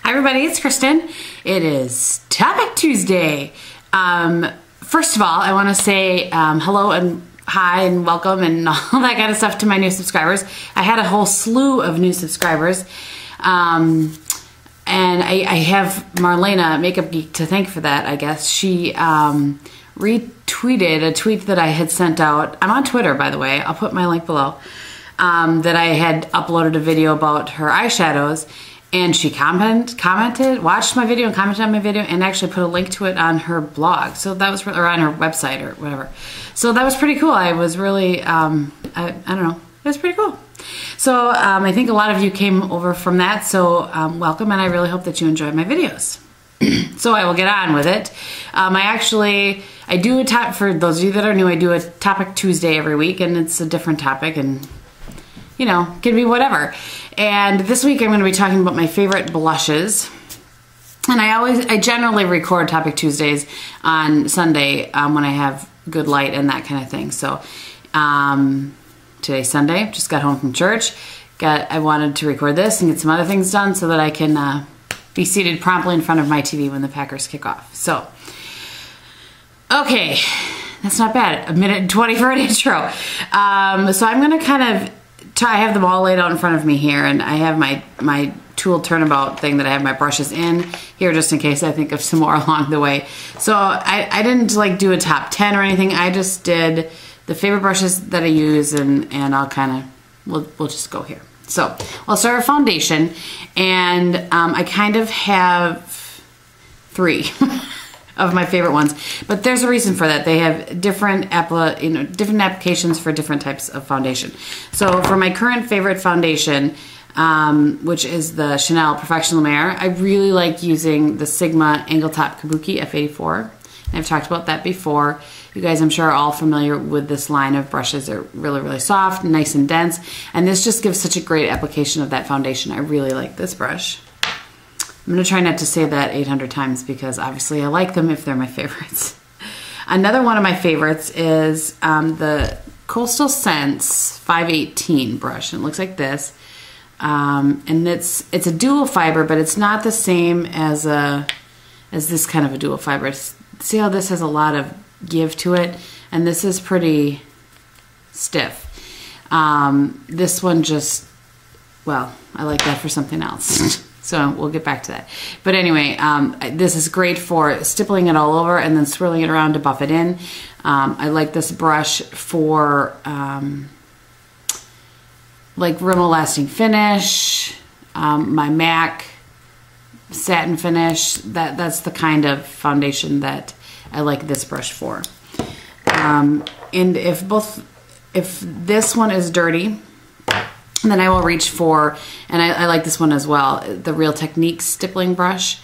Hi everybody, it's Kristin. It is Topic Tuesday. First of all, I want to say hello and hi and welcome and all that kind of stuff to my new subscribers. I had a whole slew of new subscribers. And I have Marlena, Makeup Geek, to thank for that, I guess. She retweeted a tweet that I had sent out. I'm on Twitter, by the way. I'll put my link below. That I had uploaded a video about her eyeshadows. And she commented, watched my video and commented on my video and actually put a link to it on her blog. So that was, or on her website or whatever. So that was pretty cool. I was really, I don't know, it was pretty cool. So I think a lot of you came over from that. So welcome, and I really hope that you enjoyed my videos. So I will get on with it. I do a top, for those of you that are new, I do a Topic Tuesday every week, and it's a different topic, and you know, can be whatever. And this week I'm going to be talking about my favorite blushes. And I generally record Topic Tuesdays on Sunday when I have good light and that kind of thing. So today's Sunday, just got home from church. I wanted to record this and get some other things done so that I can be seated promptly in front of my TV when the Packers kick off. So, okay, that's not bad. 1:20 for an intro. So I'm going to kind of I have them all laid out in front of me here, and I have my tool turnabout thing that I have my brushes in here just in case I think of some more along the way. So I didn't like do a top 10 or anything. I just did the favorite brushes that I use, and I'll kind of, we'll just go here. So I'll start with foundation, and I kind of have 3 of my favorite ones, but there's a reason for that. They have different different applications for different types of foundation. So for my current favorite foundation, which is the Chanel Perfection Lumiere, I really like using the Sigma Angle Top Kabuki F84. I've talked about that before. You guys, I'm sure, are all familiar with this line of brushes. They're really, really soft, nice and dense, and this just gives such a great application of that foundation. I really like this brush. I'm going to try not to say that 800 times because obviously I like them if they're my favorites. Another one of my favorites is the Coastal Scents 518 brush. And it looks like this. And it's a dual fiber, but it's not the same as this kind of a dual fiber. See how this has a lot of give to it? And this is pretty stiff. This one just, well, I like that for something else. So we'll get back to that. But anyway, this is great for stippling it all over and then swirling it around to buff it in. I like this brush for like Rimmel Lasting Finish, my MAC Satin Finish. That's the kind of foundation that I like this brush for. And if this one is dirty, and then I will reach for, and I like this one as well, the Real Techniques stippling brush.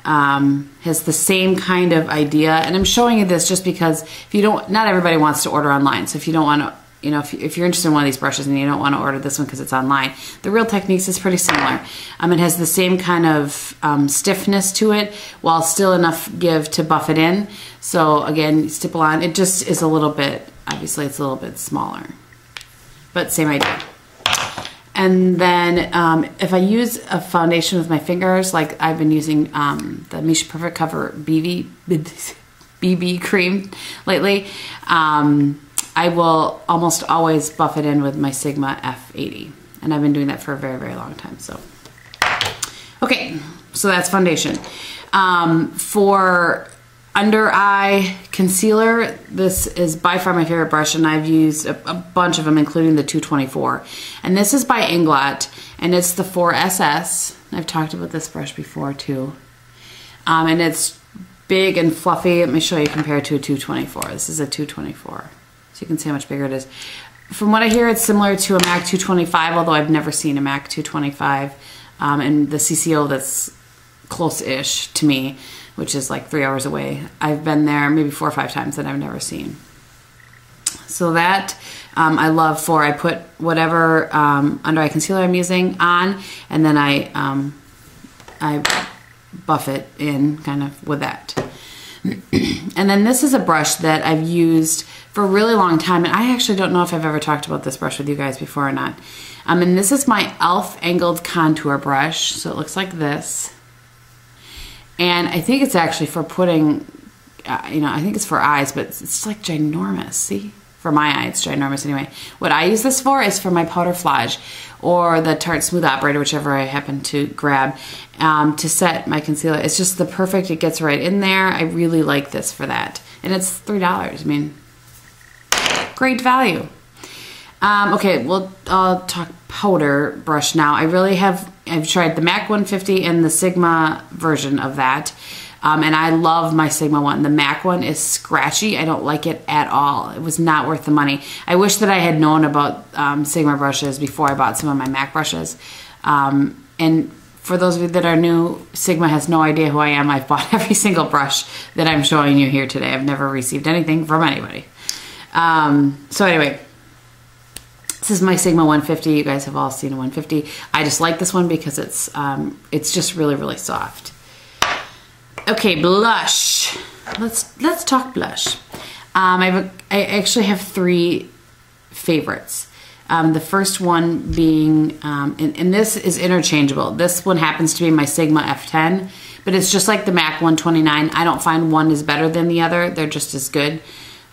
Has the same kind of idea, and I'm showing you this just because if you don't, not everybody wants to order online. So if you don't want to, you know, if you're interested in one of these brushes and you don't want to order this one because it's online, the Real Techniques is pretty similar. It has the same kind of stiffness to it while still enough give to buff it in. So again, you stipple on. It just is a little bit, obviously it's a little bit smaller, but same idea. And then if I use a foundation with my fingers, like I've been using the Missha Perfect Cover BB cream lately, I will almost always buff it in with my Sigma F80. And I've been doing that for a very, very long time. So, okay, so that's foundation. For under eye concealer, this is by far my favorite brush, and I've used a bunch of them, including the 224. And this is by Inglot, and it's the 4SS. I've talked about this brush before too. And it's big and fluffy. Let me show you compared to a 224. This is a 224. So you can see how much bigger it is. From what I hear, it's similar to a MAC 225, although I've never seen a MAC 225. And the CCO that's close-ish to me, which is like 3 hours away. I've been there maybe 4 or 5 times that I've never seen. So that I love for, I put whatever under eye concealer I'm using on, and then I buff it in kind of with that. And then this is a brush that I've used for a really long time, and I actually don't know if I've ever talked about this brush with you guys before or not. And this is my e.l.f. Angled Contour Brush. So it looks like this. And I think it's actually for putting, you know, I think it's for eyes, but it's like ginormous, see? For my eye, it's ginormous anyway. What I use this for is for my powder flage or the Tarte Smooth Operator, whichever I happen to grab, to set my concealer. It's just the perfect, it gets right in there. I really like this for that. And it's $3. I mean, great value. Okay, well, I'll talk powder brush now. I've tried the MAC 150 and the Sigma version of that. And I love my Sigma one. The MAC one is scratchy. I don't like it at all. It was not worth the money. I wish that I had known about Sigma brushes before I bought some of my MAC brushes. And for those of you that are new, Sigma has no idea who I am. I've bought every single brush that I'm showing you here today. I've never received anything from anybody. So anyway, this is my Sigma 150. You guys have all seen a 150. I just like this one because it's just really, really soft. Okay, blush. Let's talk blush. I actually have 3 favorites. The first one being, and this is interchangeable. This one happens to be my Sigma F10, but it's just like the MAC 129. I don't find one is better than the other. They're just as good.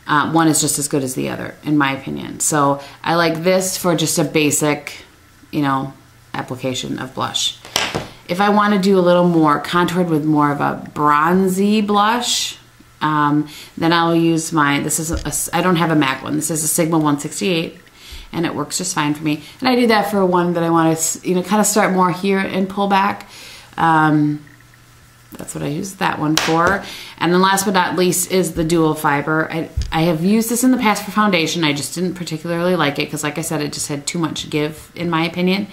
One is just as good as the other, in my opinion. So I like this for just a basic, you know, application of blush. If I want to do a little more contoured with more of a bronzy blush, then I'll use I don't have a MAC one. This is a Sigma 168, and it works just fine for me. And I do that for one that I want to, you know, kind of start more here and pull back. That's what I use that one for. And then last but not least is the dual fiber. I have used this in the past for foundation. I just didn't particularly like it because, like I said, it just had too much give, in my opinion.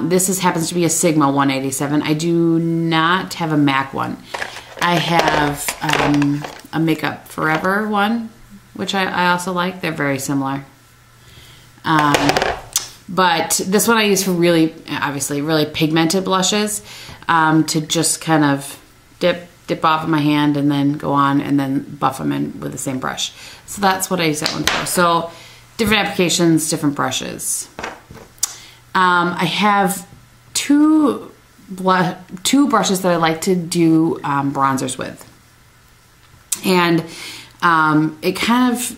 This happens to be a Sigma 187. I do not have a MAC one. I have a Makeup Forever one, which I also like. They're very similar. But this one I use for really, obviously, really pigmented blushes, to just kind of dip off of my hand and then go on and then buff them in with the same brush. So that's what I use that one for. So different applications, different brushes. I have two brushes that I like to do bronzers with, and it kind of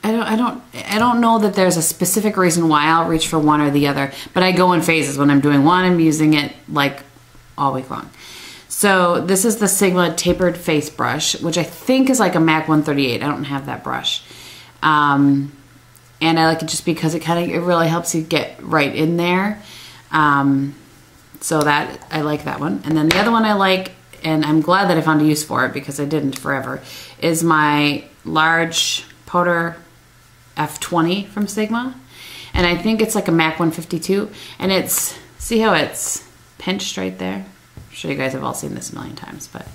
I don't know that there's a specific reason why I'll reach for one or the other, but I go in phases. When I'm doing one, I'm using it like all week long. So this is the Sigma Tapered Face Brush, which I think is like a MAC 138. I don't have that brush. And I like it just because it really helps you get right in there. So that, I like that one. And then the other one I like, and I'm glad that I found a use for it because I didn't forever, is my large powder F20 from Sigma. And I think it's like a MAC 152. And it's, see how it's pinched right there? I'm sure you guys have all seen this a million times. But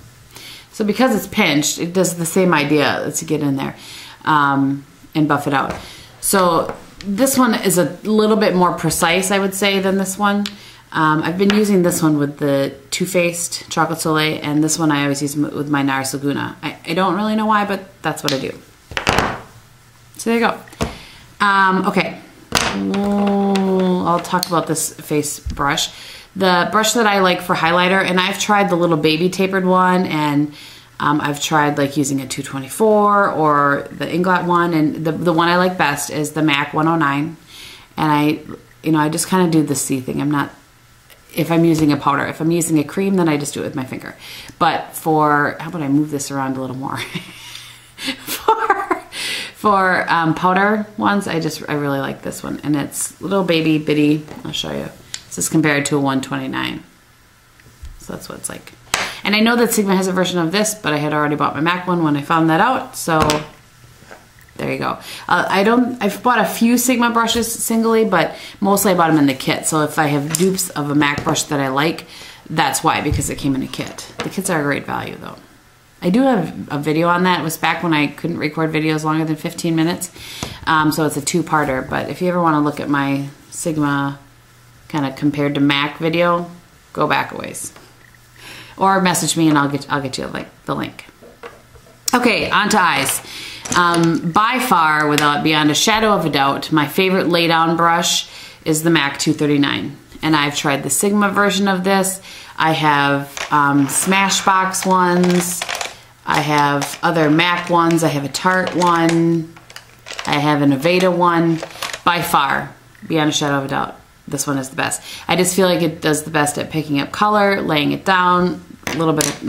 so because it's pinched, it does the same idea to get in there and buff it out. So this one is a little bit more precise, I would say, than this one. I've been using this one with the Too Faced Chocolate Soleil, and this one I always use with my Nars Laguna. I don't really know why, but that's what I do. So there you go. Okay, I'll talk about this face brush. The brush that I like for highlighter, and I've tried the little baby tapered one, and I've tried like using a 224 or the Inglot one, and the one I like best is the MAC 109. And I just kind of do the C thing. I'm not, if I'm using a powder, if I'm using a cream, then I just do it with my finger. But for, how about I move this around a little more? for powder ones, I really like this one, and it's little baby bitty. I'll show you. This is compared to a 129. So that's what it's like. And I know that Sigma has a version of this, but I had already bought my MAC one when I found that out. So there you go. I've bought a few Sigma brushes singly, but mostly I bought them in the kit. So if I have dupes of a MAC brush that I like, that's why, because it came in a kit. The kits are a great value though. I do have a video on that. It was back when I couldn't record videos longer than 15 minutes. So it's a two-parter, but if you ever want to look at my Sigma kind of compared to MAC video, go back a ways. Or message me and I'll get you the link. Okay, on to eyes. By far, beyond a shadow of a doubt, my favorite laydown brush is the MAC 239. and I've tried the Sigma version of this. I have Smashbox ones. I have other MAC ones. I have a Tarte one. I have an Aveda one. By far, beyond a shadow of a doubt, this one is the best. I just feel like it does the best at picking up color, laying it down, a little bit of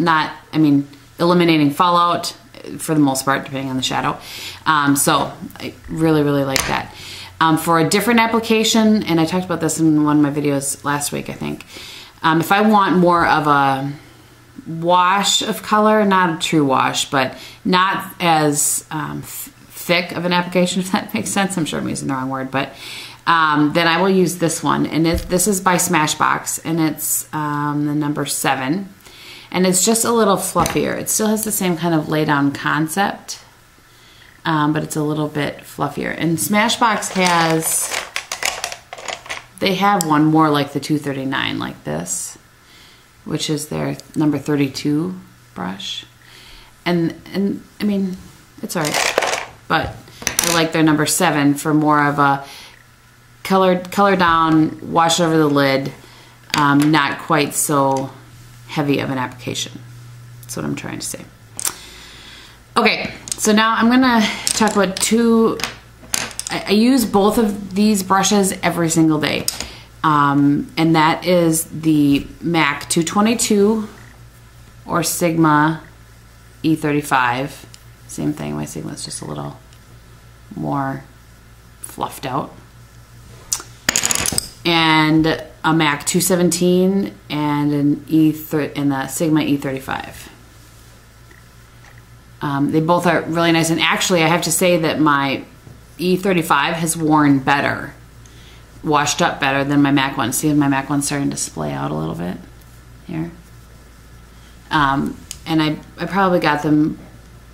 eliminating fallout for the most part, depending on the shadow. So I really, really like that. For a different application, and I talked about this in one of my videos last week, I think. If I want more of a wash of color, not a true wash, but not as thick of an application, if that makes sense. I'm sure I'm using the wrong word, but then I will use this one. And this is by Smashbox, and it's the number 7. And it's just a little fluffier. It still has the same kind of lay down concept, but it's a little bit fluffier. And Smashbox they have one more like the 239, like this, which is their number 32 brush. And I mean, it's all right, but I like their number 7 for more of a color down, wash over the lid, not quite so heavy of an application. That's what I'm trying to say. Okay, so now I'm gonna talk about I use both of these brushes every single day. And that is the MAC 222 or Sigma E35. Same thing, my Sigma is just a little more fluffed out. And a MAC 217 and a Sigma E35. They both are really nice, and actually I have to say that my E35 has worn better, washed up better than my MAC one. See, my MAC one's starting to splay out a little bit here. And I probably got them,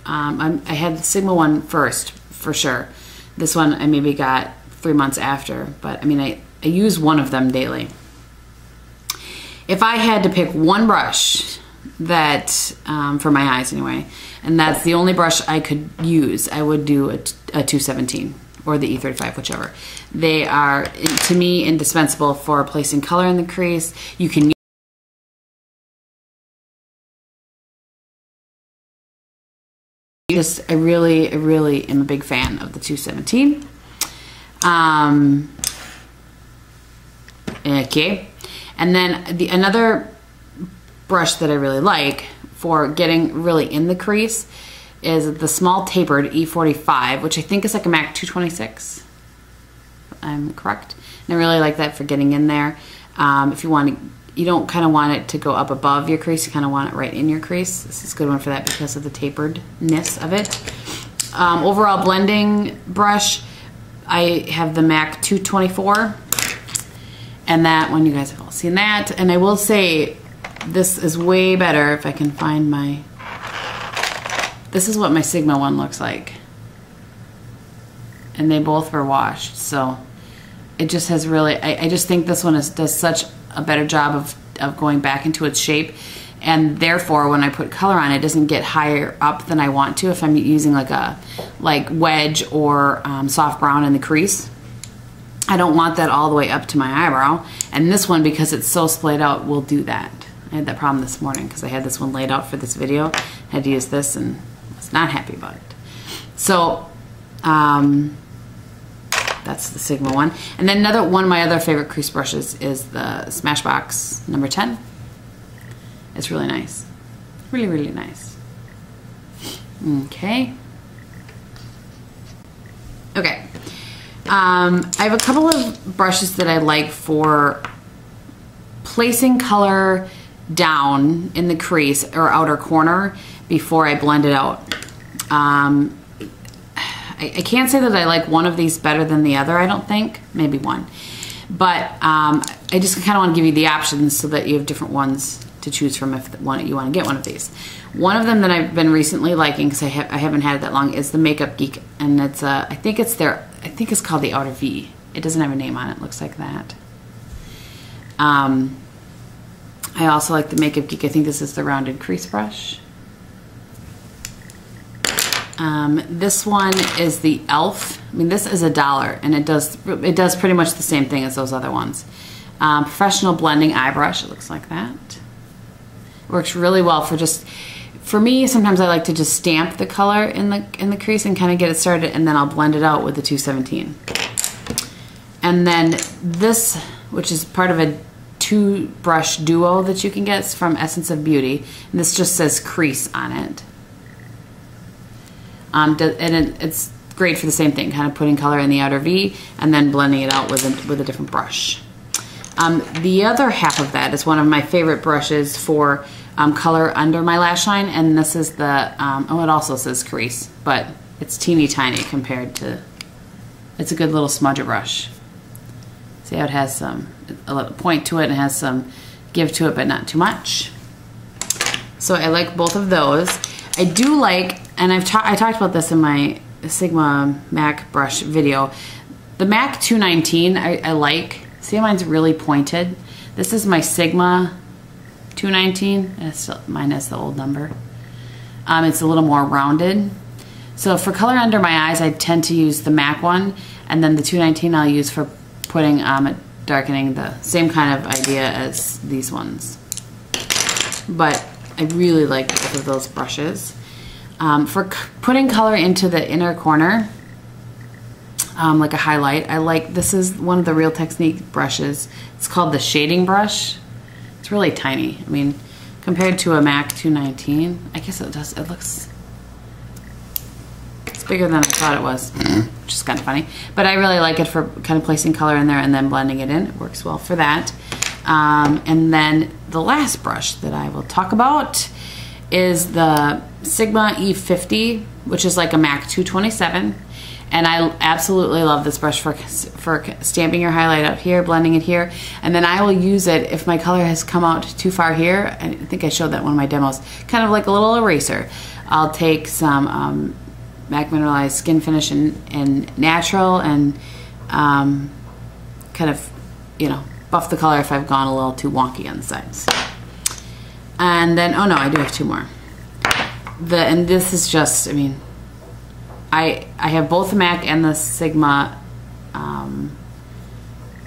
I had the Sigma one first, for sure. This one I maybe got 3 months after, but I mean, I use one of them daily. If I had to pick one brush that, for my eyes anyway, and that's the only brush I could use, I would do a 217 or the E35, whichever. They are, to me, indispensable for placing color in the crease. You can I really am a big fan of the 217. Okay, and then another brush that I really like for getting really in the crease is the small tapered E45, which I think is like a MAC 226. If I'm correct. And I really like that for getting in there. If you want to, you don't kind of want it to go up above your crease, you kind of want it right in your crease. This is a good one for that because of the taperedness of it. Overall blending brush, I have the MAC 224. And that one, you guys have all seen that. And I will say, this is way better if I can find my, this is what my Sigma one looks like. And they both were washed, so it just has really, I just think this one does such a better job of going back into its shape. And therefore, when I put color on, it doesn't get higher up than I want to if I'm using like a wedge or soft brown in the crease. I don't want that all the way up to my eyebrow. And this one, because it's so splayed out, will do that. I had that problem this morning because I had this one laid out for this video. I had to use this and was not happy about it. So that's the Sigma one. And then another one of my other favorite crease brushes is the Smashbox number 10. It's really nice. Really, really nice. Okay. Okay. I have a couple of brushes that I like for placing color down in the crease or outer corner before I blend it out. I can't say that I like one of these better than the other, I don't think. Maybe one. But I just kind of want to give you the options so that you have different ones to choose from if you want to get one of these. One of them that I've been recently liking, because I haven't had it that long, is the Makeup Geek. And it's I think it's called the Outer V. It doesn't have a name on it. It looks like that. I also like the Makeup Geek. I think this is the rounded crease brush. This one is the e.l.f. I mean, this is $1, and it does pretty much the same thing as those other ones. Professional blending eye brush. It looks like that. Works really well for just, for me, sometimes I like to just stamp the color in the crease and kind of get it started, and then I'll blend it out with the 217. And then this, which is part of a 2-brush duo that you can get from Essence of Beauty. And this just says Crease on it. And it's great for the same thing, kind of putting color in the outer V and then blending it out with a different brush. The other half of that is one of my favorite brushes for color under my lash line, and this is the, oh, it also says Crease, but it's teeny tiny compared to, it's a good little smudger brush. See how it has some, a little point to it and has some give to it, but not too much. So I like both of those. I do like, and I talked about this in my Sigma MAC brush video, the MAC 219 I like. See how mine's really pointed? This is my Sigma 219. Mine has the old number. It's a little more rounded. So for color under my eyes, I tend to use the MAC one, and then the 219 I'll use for putting darkening, the same kind of idea as these ones. But I really like both of those brushes. For putting color into the inner corner, like a highlight, I like, this is one of the Real Technique brushes. It's called the shading brush. It's really tiny. I mean, compared to a MAC 219, I guess it looks, it's bigger than I thought it was, which is kind of funny. But I really like it for kind of placing color in there and then blending it in. It works well for that. And then the last brush that I will talk about is the Sigma E50, which is like a MAC 227. And I absolutely love this brush for stamping your highlight up here, blending it here. And then I will use it if my color has come out too far here. I think I showed that in one of my demos. Kind of like a little eraser. I'll take some MAC Mineralized Skin Finish in Natural and kind of, you know, buff the color if I've gone a little too wonky on the sides. And then, oh no, I do have two more. And this is just, I mean, I have both the MAC and the Sigma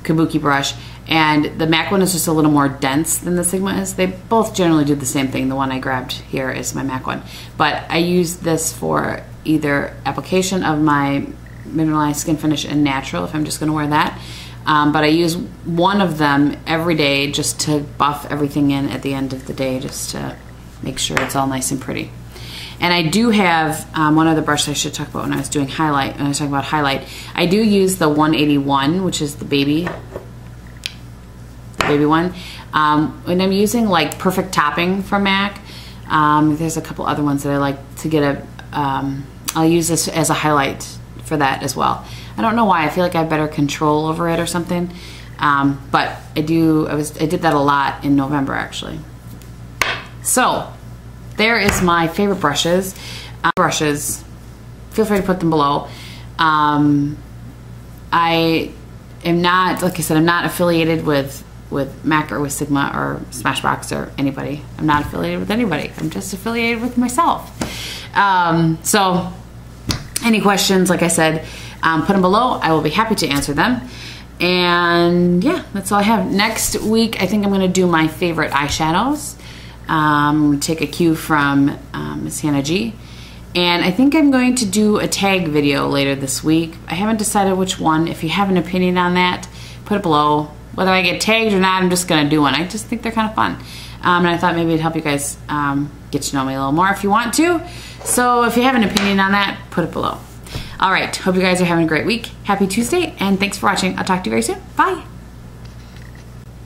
Kabuki brush, and the MAC one is just a little more dense than the Sigma is. They both generally do the same thing. The one I grabbed here is my MAC one. But I use this for either application of my Mineralized Skin Finish in Natural, if I'm just going to wear that. But I use one of them every day just to buff everything in at the end of the day, just to make sure it's all nice and pretty. And I do have one other brush I should talk about when I was doing highlight. When I was talking about highlight, I do use the 181, which is the baby one. When I'm using like Perfect Topping from MAC, there's a couple other ones that I like to get I'll use this as a highlight for that as well. I don't know why. I feel like I have better control over it or something. But I did that a lot in November actually. So there is my favorite brushes. Feel free to put them below. I am not, like I said, I'm not affiliated with MAC or with Sigma or Smashbox or anybody. I'm not affiliated with anybody. I'm just affiliated with myself. So any questions, like I said, put them below. I will be happy to answer them. And yeah, that's all I have. Next week, I think I'm gonna do my favorite eyeshadows. Take a cue from Miss Hannah G. And I think I'm going to do a tag video later this week. I haven't decided which one. If you have an opinion on that, put it below. Whether I get tagged or not, I'm just gonna do one. I just think they're kind of fun. And I thought maybe it'd help you guys get to know me a little more if you want to. So if you have an opinion on that, put it below. All right, hope you guys are having a great week. Happy Tuesday, and thanks for watching. I'll talk to you very soon. Bye.